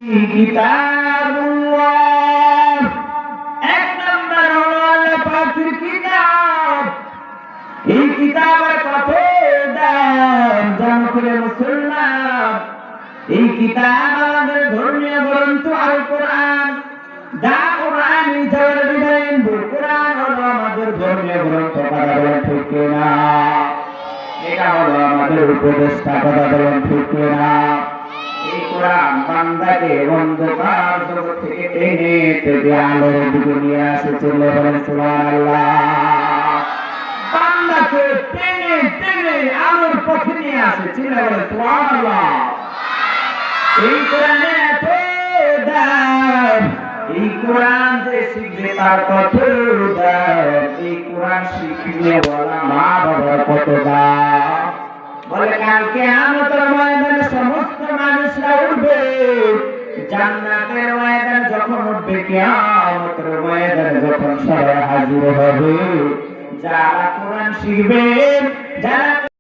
কিতাবুল্লাহ, এক নম্বর হলো আল্লাহ পাকের কিতাব। এই কিতাবের কত দাম জানো করে মুসলমান। এই কিতাব আমাদের ধর্মীয় গ্রন্থ আল কোরআন। দা কোরআন ইজ আওয়ার ডিভাইন বুক। কোরআন হলো আমাদের ধর্মীয় গ্রন্থ। কথা বলেন ঠিক না? এটা হলো আমাদের উপদেষ্টা। কথা বলেন ঠিক না? এই কোরআন বান্দাকে অন্ধকার জগৎ থেকে টেনে টেনে আলোর দিকে নিয়ে আসে। চলে বলেন সুবহানাল্লাহ। বান্দাকে টেনে টেনে আলোর পথে নিয়ে আসে। চলে বলেন সুবহানাল্লাহ। এই কোরআনে এত দাম। এই কোরআন যে শিখবে তার কত দাম। এই কোরআন শিখলে বলা মা বাবার কত দাম। বলে কালকে কিয়ামতের ময়দানে সমস্ত মানুষরা উঠবে। জান্নাতের ময়দানে যখন উঠবে, কিয়ামতের ময়দানে যখন সবাই হাজির হবে, যারা কোরআন শিখবে, যারা